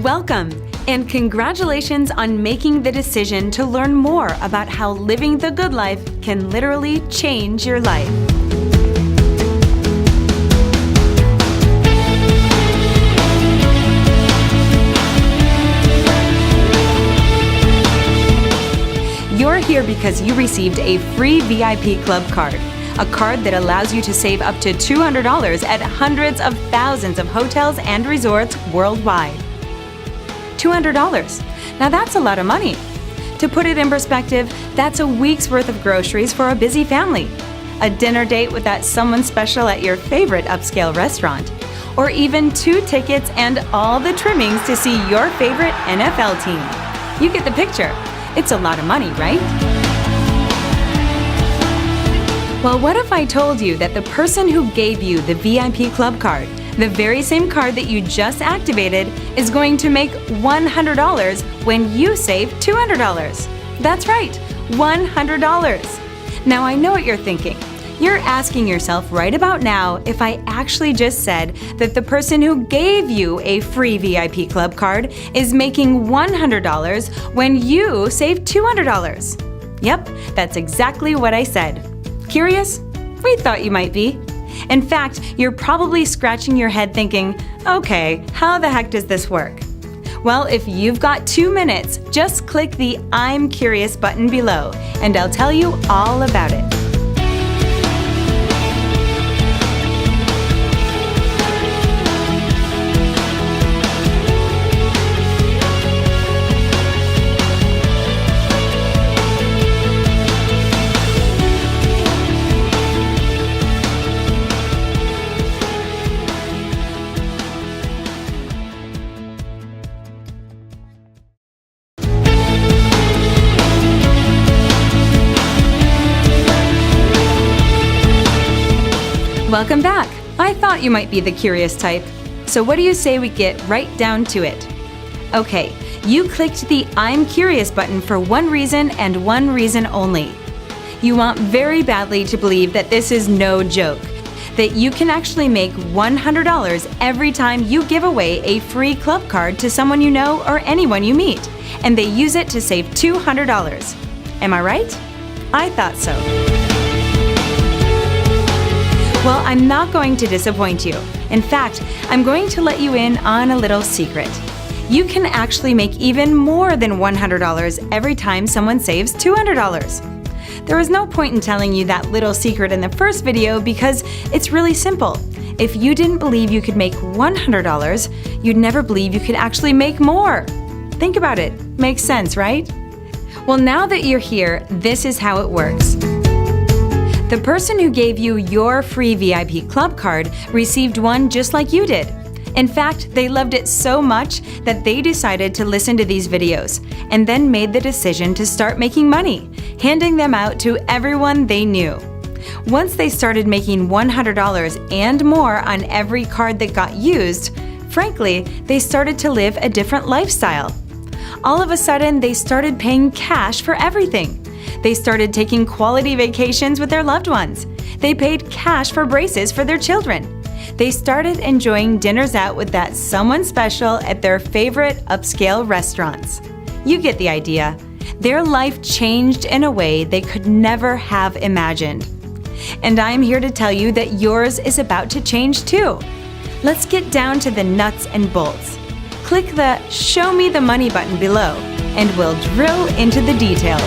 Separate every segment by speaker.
Speaker 1: Welcome, and congratulations on making the decision to learn more about how living the good life can literally change your life. You're here because you received a free VIP club card, a card that allows you to save up to $200 at hundreds of thousands of hotels and resorts worldwide. $200. Now that's a lot of money. To put it in perspective, that's a week's worth of groceries for a busy family, a dinner date with that someone special at your favorite upscale restaurant, or even 2 tickets and all the trimmings to see your favorite NFL team. You get the picture. It's a lot of money, right? Well, what if I told you that the person who gave you the VIP club card, the very same card that you just activated, is going to make $100 when you save $200? That's right, $100. Now I know what you're thinking. You're asking yourself right about now if I actually just said that the person who gave you a free VIP club card is making $100 when you save $200. Yep, that's exactly what I said. Curious? We thought you might be. In fact, you're probably scratching your head thinking, okay, how the heck does this work? Well, if you've got 2 minutes, just click the I'm Curious button below, and I'll tell you all about it. Welcome back. I thought you might be the curious type. So what do you say we get right down to it? Okay, you clicked the I'm Curious button for one reason and one reason only. You want very badly to believe that this is no joke, that you can actually make $100 every time you give away a free club card to someone you know or anyone you meet, and they use it to save $200. Am I right? I thought so. Well, I'm not going to disappoint you. In fact, I'm going to let you in on a little secret. You can actually make even more than $100 every time someone saves $200. There was no point in telling you that little secret in the first video because it's really simple. If you didn't believe you could make $100, you'd never believe you could actually make more. Think about it. Makes sense, right? Well, now that you're here, this is how it works. The person who gave you your free VIP club card received one just like you did. In fact, they loved it so much that they decided to listen to these videos and then made the decision to start making money, handing them out to everyone they knew. Once they started making $100 and more on every card that got used, frankly, they started to live a different lifestyle. All of a sudden, they started paying cash for everything. They started taking quality vacations with their loved ones. They paid cash for braces for their children. They started enjoying dinners out with that someone special at their favorite upscale restaurants. You get the idea. Their life changed in a way they could never have imagined. And I'm here to tell you that yours is about to change too. Let's get down to the nuts and bolts. Click the Show Me the Money button below, and we'll drill into the details.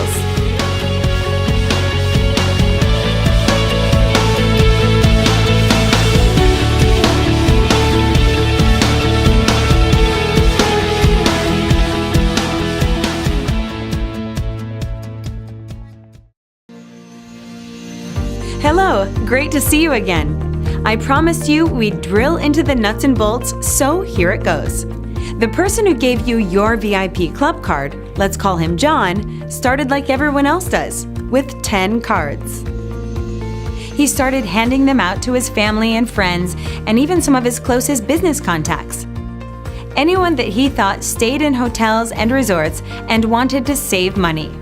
Speaker 1: Hello, great to see you again. I promised you we'd drill into the nuts and bolts, so here it goes. The person who gave you your VIP club card, let's call him John, started like everyone else does, with 10 cards. He started handing them out to his family and friends, and even some of his closest business contacts. Anyone that he thought stayed in hotels and resorts and wanted to save money.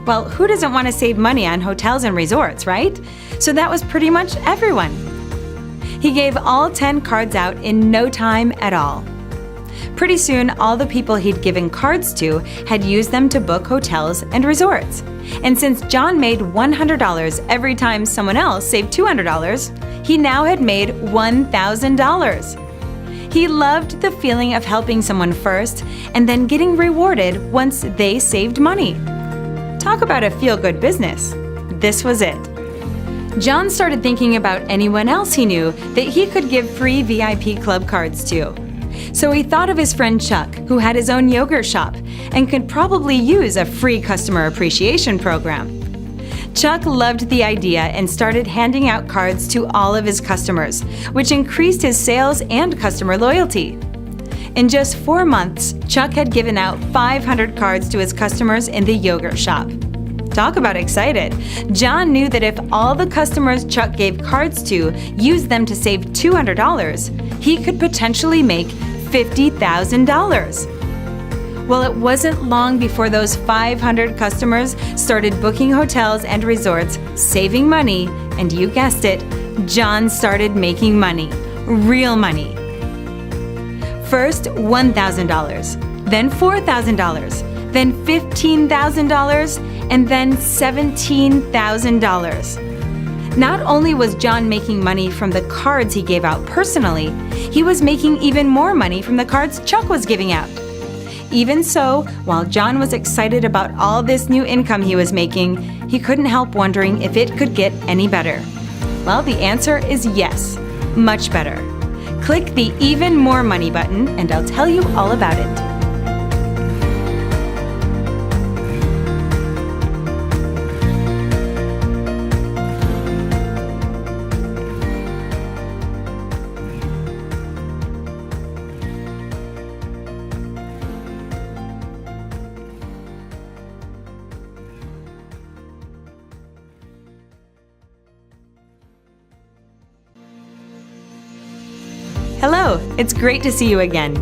Speaker 1: Well, who doesn't want to save money on hotels and resorts, right? So that was pretty much everyone. He gave all 10 cards out in no time at all. Pretty soon, all the people he'd given cards to had used them to book hotels and resorts. And since John made $100 every time someone else saved $200, he now had made $1,000. He loved the feeling of helping someone first and then getting rewarded once they saved money. Talk about a feel-good business. This was it. John started thinking about anyone else he knew that he could give free VIP club cards to. So he thought of his friend Chuck, who had his own yogurt shop and could probably use a free customer appreciation program. Chuck loved the idea and started handing out cards to all of his customers, which increased his sales and customer loyalty. In just 4 months, Chuck had given out 500 cards to his customers in the yogurt shop. Talk about excited. John knew that if all the customers Chuck gave cards to used them to save $200, he could potentially make $50,000. Well, it wasn't long before those 500 customers started booking hotels and resorts, saving money, and you guessed it, John started making money. Real money. First, $1,000, then $4,000, then $15,000, and then $17,000. Not only was John making money from the cards he gave out personally, he was making even more money from the cards Chuck was giving out. Even so, while John was excited about all this new income he was making, he couldn't help wondering if it could get any better. Well, the answer is yes, much better. Click the Even More Money button and I'll tell you all about it. Hello, it's great to see you again.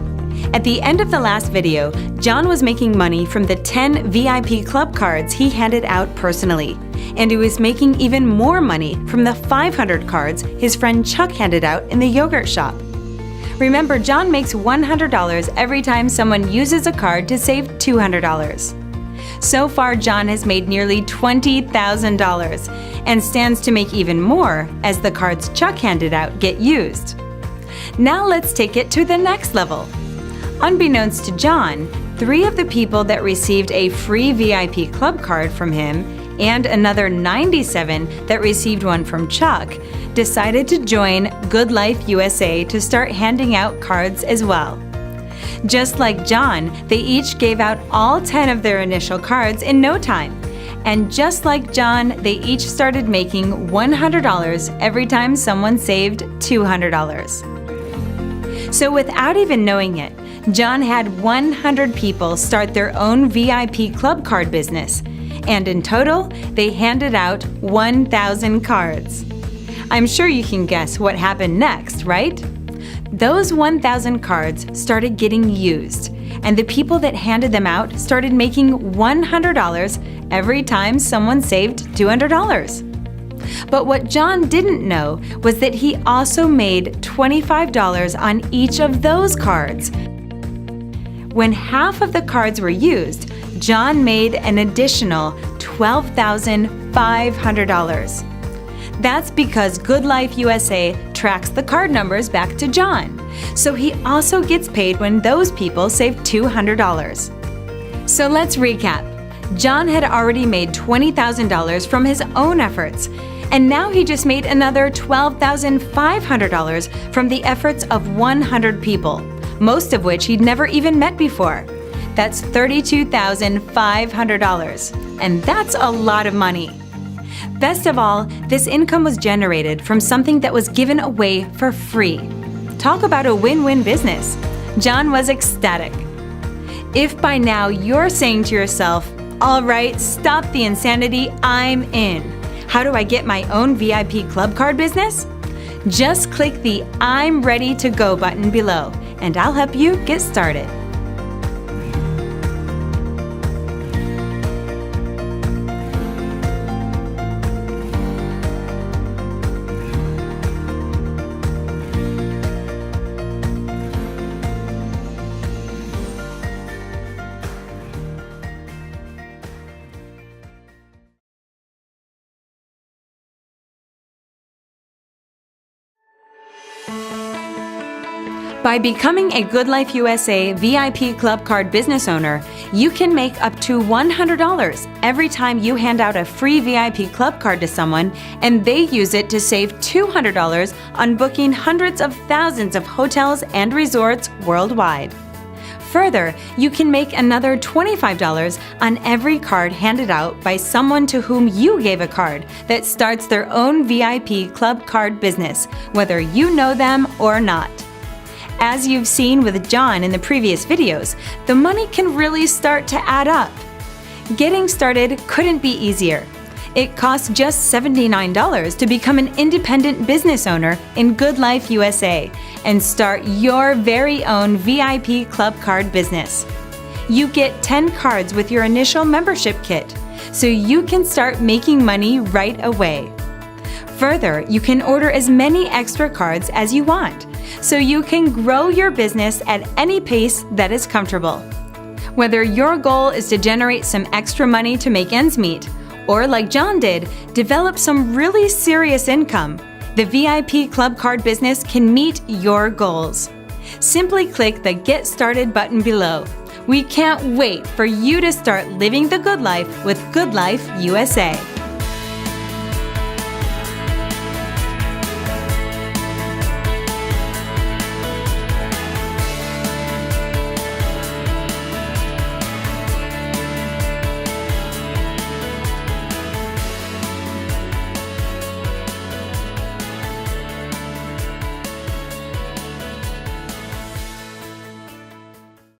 Speaker 1: At the end of the last video, John was making money from the 10 VIP club cards he handed out personally, and he was making even more money from the 500 cards his friend Chuck handed out in the yogurt shop. Remember, John makes $100 every time someone uses a card to save $200. So far, John has made nearly $20,000 and stands to make even more as the cards Chuck handed out get used. Now let's take it to the next level. Unbeknownst to John, 3 of the people that received a free VIP club card from him and another 97 that received one from Chuck decided to join Goodlife USA to start handing out cards as well. Just like John, they each gave out all 10 of their initial cards in no time. And just like John, they each started making $100 every time someone saved $200. So without even knowing it, John had 100 people start their own VIP club card business, and in total, they handed out 1,000 cards. I'm sure you can guess what happened next, right? Those 1,000 cards started getting used, and the people that handed them out started making $100 every time someone saved $200. But what John didn't know was that he also made $25 on each of those cards. When half of the cards were used, John made an additional $12,500. That's because Goodlife USA tracks the card numbers back to John, so he also gets paid when those people save $200. So let's recap. John had already made $20,000 from his own efforts, and now he just made another $12,500 from the efforts of 100 people, most of which he'd never even met before. That's $32,500, and that's a lot of money. Best of all, this income was generated from something that was given away for free. Talk about a win-win business. John was ecstatic. If by now you're saying to yourself, "All right, stop the insanity, I'm in. How do I get my own VIP club card business?" Just click the I'm ready to go button below, and I'll help you get started. By becoming a Good Life USA VIP Club Card business owner, you can make up to $100 every time you hand out a free VIP Club Card to someone and they use it to save $200 on booking hundreds of thousands of hotels and resorts worldwide. Further, you can make another $25 on every card handed out by someone to whom you gave a card that starts their own VIP Club Card business, whether you know them or not. As you've seen with John in the previous videos, the money can really start to add up. Getting started couldn't be easier. It costs just $79 to become an independent business owner in Good Life USA and start your very own VIP Club Card business. You get 10 cards with your initial membership kit, so you can start making money right away. Further, you can order as many extra cards as you want, so you can grow your business at any pace that is comfortable. Whether your goal is to generate some extra money to make ends meet, or like John did, develop some really serious income, the VIP Club Card business can meet your goals. Simply click the Get Started button below. We can't wait for you to start living the good life with Good Life USA.